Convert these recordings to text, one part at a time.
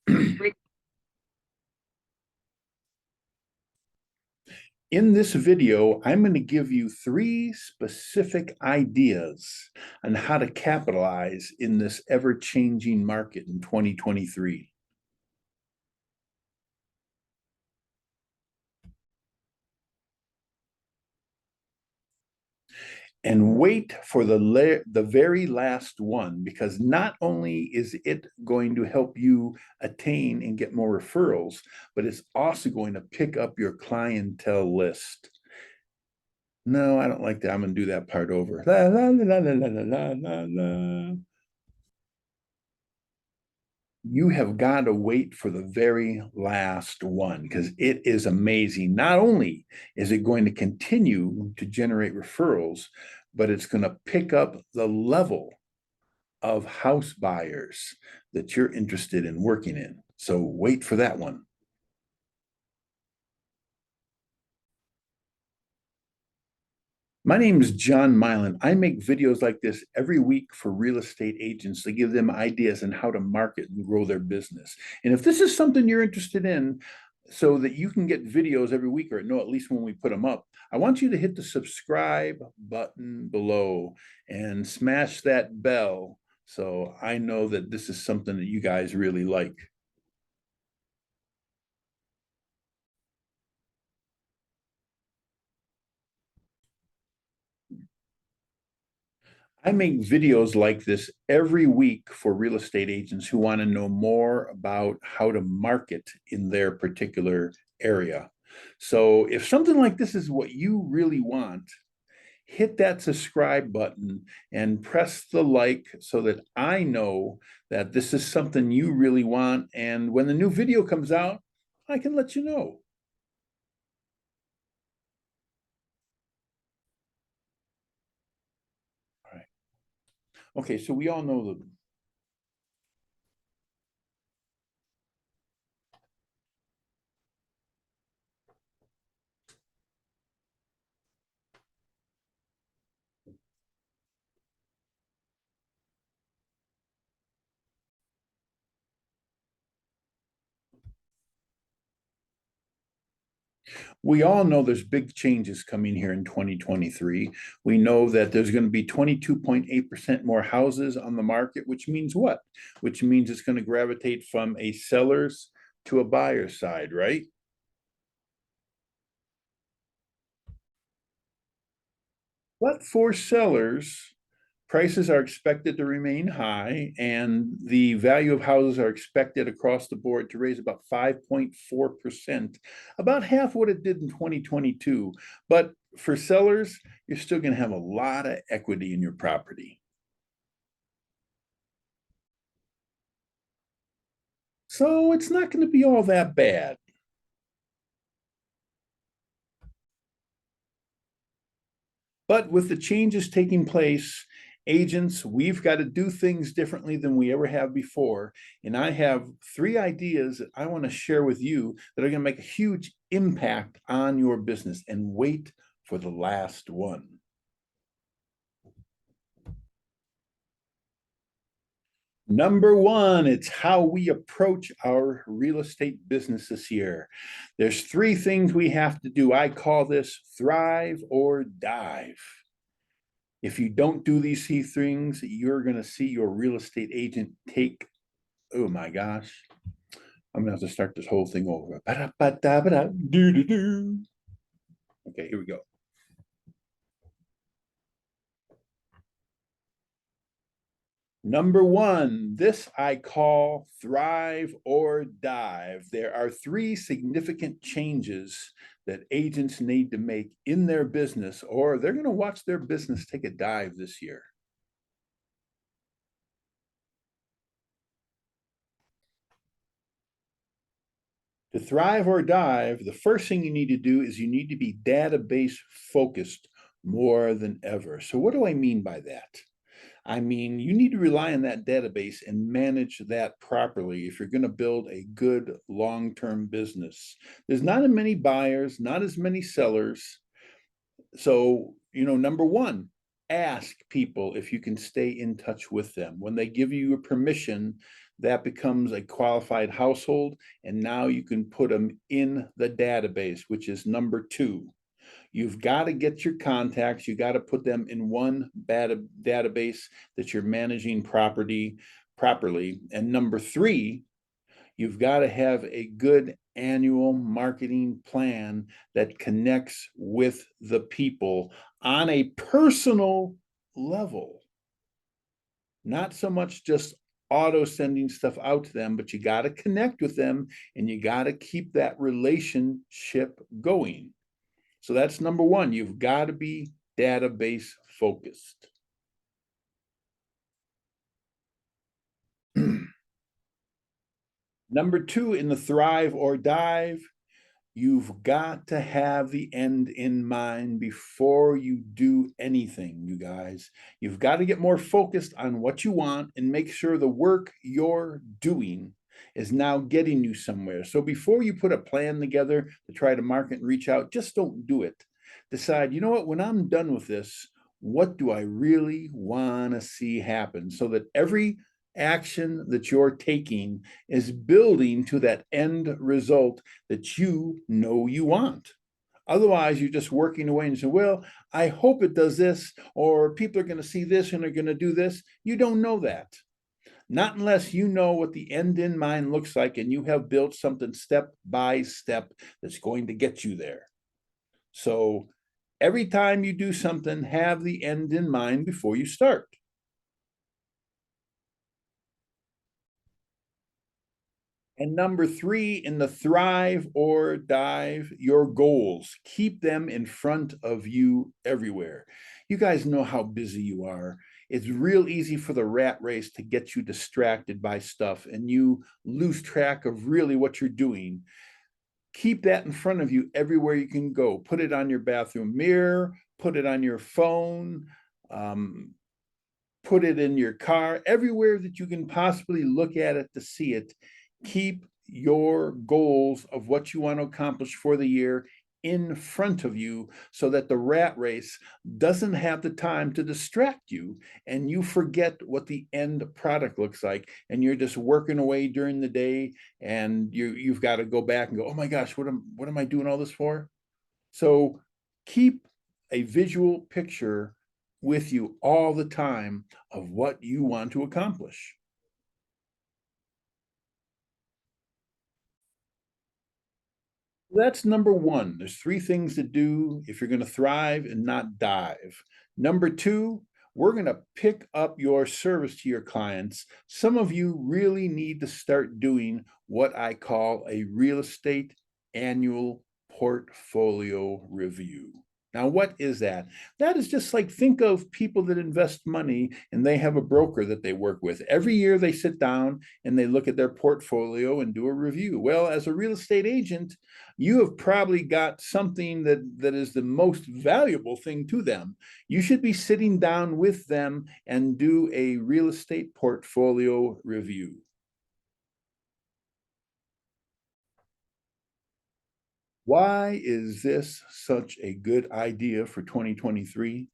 In this video, I'm going to give you 3 specific ideas on how to capitalize in this ever-changing market in 2023. And wait for the very last one, because not only is it going to help you attain and get more referrals, but it's also going to pick up your clientele list. No, I don't like that. I'm going to do that part over. La, la, la, la, la, la, la, la. You have got to wait for the very last one because it is amazing. Not only is it going to continue to generate referrals, but it's going to pick up the level of house buyers that you're interested in working in. So wait for that one. My name is John Mylant. I make videos like this every week for real estate agents to give them ideas on how to market and grow their business. And if this is something you're interested in, so that you can get videos every week or know at least when we put them up, I want you to hit the subscribe button below and smash that bell so I know that this is something that you guys really like. I make videos like this every week for real estate agents who want to know more about how to market in their particular area. So if something like this is what you really want, hit that subscribe button and press the like so that I know that this is something you really want. And when the new video comes out, I can let you know. All right. Okay, so we all know the we all know there's big changes coming here in 2023. We know that there's going to be 22.8% more houses on the market, which means what? Which means it's going to gravitate from a seller's to a buyer's side, right? But for sellers, prices are expected to remain high, and the value of houses are expected across the board to raise about 5.4%, about half what it did in 2022. But for sellers, you're still going to have a lot of equity in your property. So it's not going to be all that bad. But with the changes taking place, agents, we've got to do things differently than we ever have before. And I have 3 ideas that I want to share with you that are going to make a huge impact on your business. And wait for the last one. Number one, it's how we approach our real estate business this year. There's 3 things we have to do. I call this thrive or dive. If you don't do these things, you're going to see your real estate agent take, oh my gosh, I'm going to have to start this whole thing over. Okay, here we go. Number one, this I call thrive or dive. There are 3 significant changes that agents need to make in their business, or they're going to watch their business take a dive this year. To thrive or dive, the first thing you need to do is you need to be database focused more than ever. So, what do I mean by that? I mean, you need to rely on that database and manage that properly if you're going to build a good long term business. There's not as many buyers, not as many sellers. So, number one, ask people if you can stay in touch with them. When they give you a permission, that becomes a qualified household. And now you can put them in the database, which is number two. You've got to get your contacts. You got to put them in one database that you're managing properly. And number three, you've got to have a good annual marketing plan that connects with the people on a personal level. Not so much just auto sending stuff out to them, but you got to connect with them and you got to keep that relationship going. So that's number one. You've got to be database focused. Number two, in the thrive or dive, you've got to have the end in mind before you do anything, you guys. You've got to get more focused on what you want and make sure the work you're doing is now getting you somewhere. So before you put a plan together to try to market and reach out, just don't do it. Decide, you know what, when I'm done with this, what do I really want to see happen, so that every action that you're taking is building to that end result that you know you want. Otherwise, you're just working away and say, well, I hope it does this, or people are going to see this and are going to do this. You don't know that. Not unless you know what the end in mind looks like and you have built something step by step that's going to get you there. So every time you do something, have the end in mind before you start. And number three, in the thrive or dive, your goals. Keep them in front of you everywhere. You guys know how busy you are. It's real easy for the rat race to get you distracted by stuff and you lose track of really what you're doing. Keep that in front of you everywhere you can go. Put it on your bathroom mirror, put it on your phone, put it in your car, everywhere that you can possibly look at it to see it. Keep your goals of what you want to accomplish for the year in front of you so that the rat race doesn't have the time to distract you and you forget what the end product looks like and you're just working away during the day and you've got to go back and go, oh my gosh, what am I doing all this for? So keep a visual picture with you all the time of what you want to accomplish. That's number one. There's three things to do if you're going to thrive and not dive. Number two, we're going to pick up your service to your clients. Some of you really need to start doing what I call a real estate annual portfolio review. Now, what is that? That is just like, think of people that invest money and they have a broker that they work with. Every year they sit down and they look at their portfolio and do a review. Well, as a real estate agent, you have probably got something that is the most valuable thing to them. You should be sitting down with them and do a real estate portfolio review. Why is this such a good idea for 2023?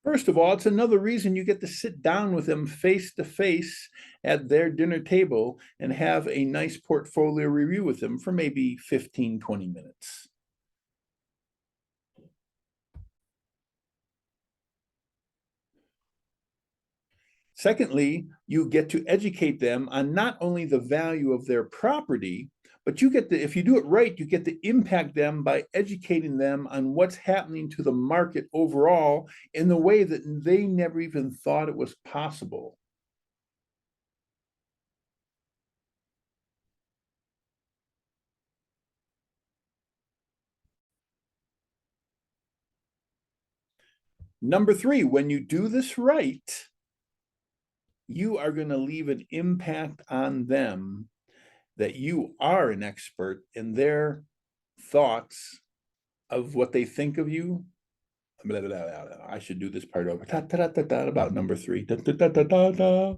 First of all, it's another reason you get to sit down with them face to face at their dinner table and have a nice portfolio review with them for maybe 15, 20 minutes. Secondly, you get to educate them on not only the value of their property, but you get to, if you do it right, you get to impact them by educating them on what's happening to the market overall in the way that they never even thought it was possible. Number three, when you do this right, you are going to leave an impact on them that you are an expert in their thoughts of what they think of you. Blah, blah, blah, blah. I should do this part over. Ta, ta, ta, ta, ta, about number three. Ta, ta, ta, ta, ta, ta.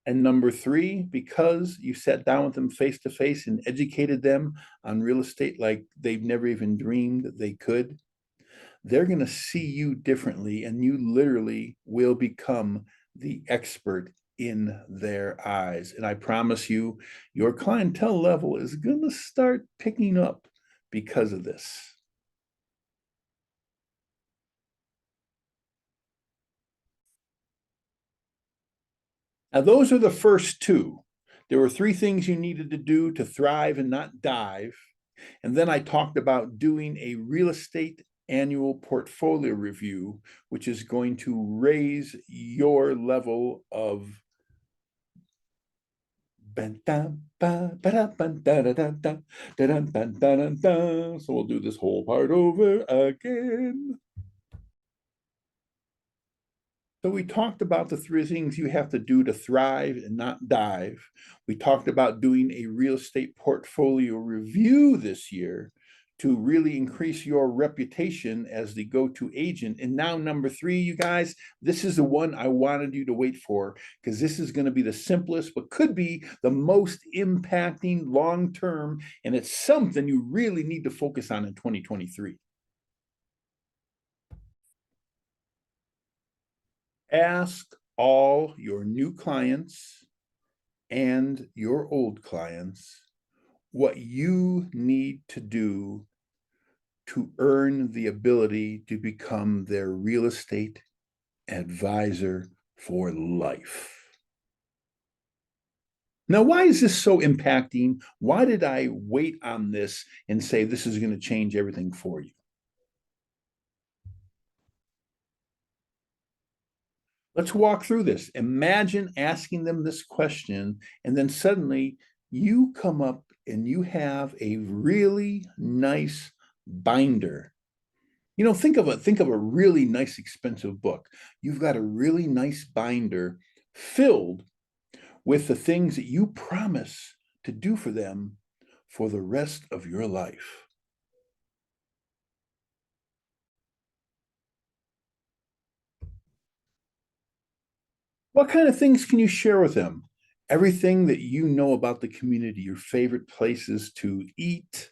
And number three, because you sat down with them face to face and educated them on real estate like they've never even dreamed that they could, they're going to see you differently, and you literally will become the expert in their eyes. And I promise you, your clientele level is going to start picking up because of this. Now, those are the first two. There were three things you needed to do to thrive and not dive. And then I talked about doing a real estate annual portfolio review, which is going to raise your level of. So we'll do this whole part over again. So we talked about the three things you have to do to thrive and not dive. We talked about doing a real estate portfolio review this year to really increase your reputation as the go-to agent. And now number three, you guys, this is the one I wanted you to wait for, because this is going to be the simplest, but could be the most impacting long-term. And it's something you really need to focus on in 2023. Ask all your new clients and your old clients what you need to do to earn the ability to become their real estate advisor for life. Now, why is this so impacting? Why did I wait on this and say this is going to change everything for you? Let's walk through this. Imagine asking them this question, and then suddenly you come up and you have a really nice binder. You know, think of a really nice expensive book. You've got a really nice binder filled with the things that you promise to do for them for the rest of your life. What kind of things can you share with them? Everything that you know about the community, your favorite places to eat,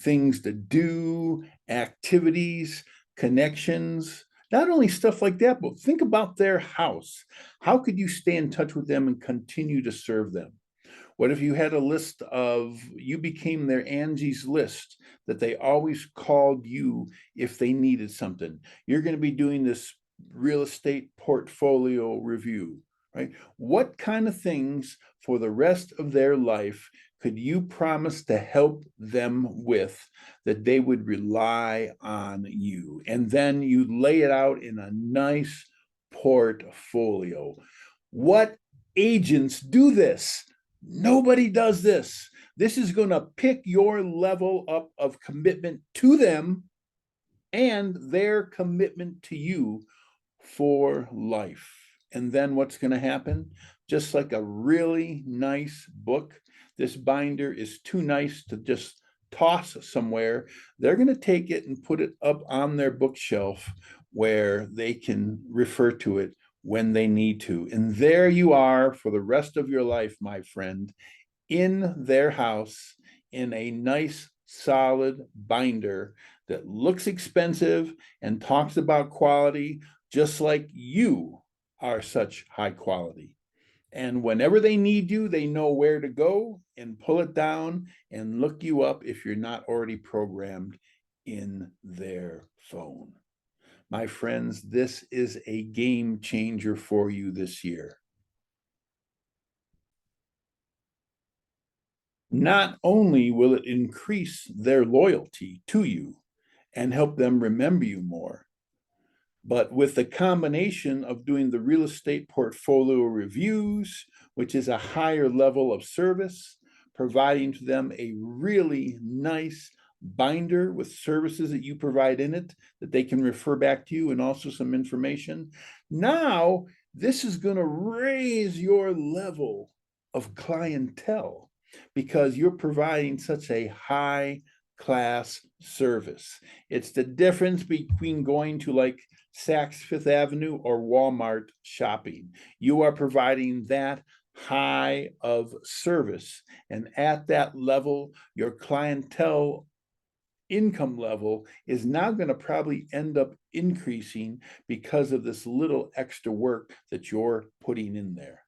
things to do, activities, connections, not only stuff like that, but think about their house. How could you stay in touch with them and continue to serve them? What if you had a list of, you became their Angie's list that they always called you if they needed something? You're going to be doing this real estate portfolio review, right? What kind of things for the rest of their life could you promise to help them with that they would rely on you? And then you lay it out in a nice portfolio. What agents do this? Nobody does this. This is going to pick your level up of commitment to them and their commitment to you for life. And then what's going to happen? Just like a really nice book, this binder is too nice to just toss somewhere. They're going to take it and put it up on their bookshelf where they can refer to it when they need to. And there you are for the rest of your life, my friend, in their house in a nice, solid binder that looks expensive and talks about quality, just like you are such high quality. And whenever they need you, they know where to go and pull it down and look you up if you're not already programmed in their phone. My friends, this is a game changer for you this year. Not only will it increase their loyalty to you and help them remember you more, but with the combination of doing the real estate portfolio reviews, which is a higher level of service, providing to them a really nice binder with services that you provide in it that they can refer back to you, and also some information. Now, this is going to raise your level of clientele because you're providing such a high class service. It's the difference between going to like Saks Fifth Avenue or Walmart shopping. You are providing that high of service. And at that level, your clientele income level is now going to probably end up increasing because of this little extra work that you're putting in there.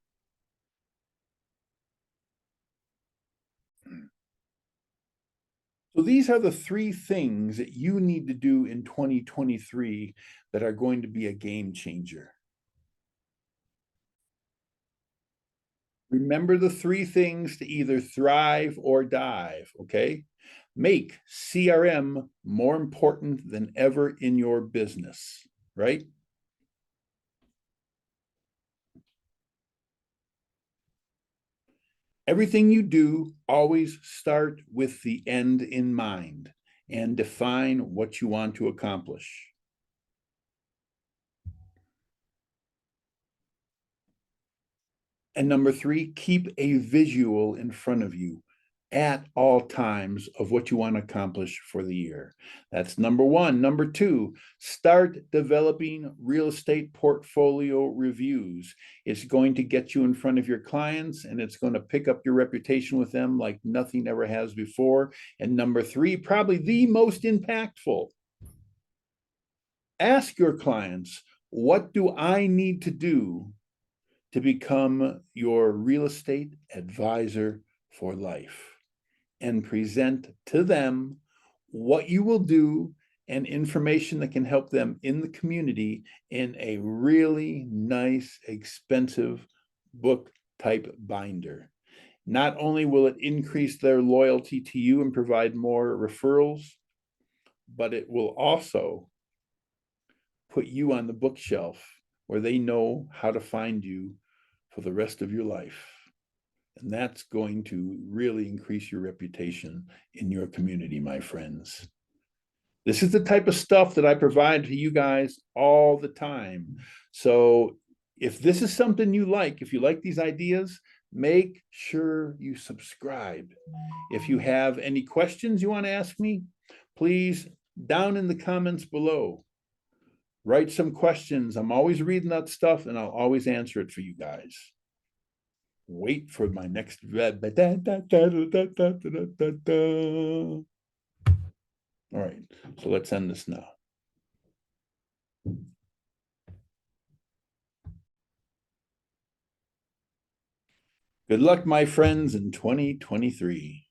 So these are the three things that you need to do in 2023 that are going to be a game changer. Remember the three things to either thrive or dive, okay? Make CRM more important than ever in your business, right? Everything you do, always start with the end in mind and define what you want to accomplish. And number three, keep a visual in front of you at all times of what you want to accomplish for the year. That's number one. Number two, start developing real estate portfolio reviews. It's going to get you in front of your clients and it's going to pick up your reputation with them like nothing ever has before. And number three, probably the most impactful, ask your clients, what do I need to do to become your real estate advisor for life? And present to them what you will do and information that can help them in the community in a really nice, expensive book type binder. Not only will it increase their loyalty to you and provide more referrals, but it will also put you on the bookshelf where they know how to find you for the rest of your life. And that's going to really increase your reputation in your community, my friends. This is the type of stuff that I provide to you guys all the time. So if this is something you like, if you like these ideas, make sure you subscribe. If you have any questions you want to ask me, please, down in the comments below, write some questions. I'm always reading that stuff and I'll always answer it for you guys. Wait for my next all right, so let's end this now. Good luck, my friends, in 2023.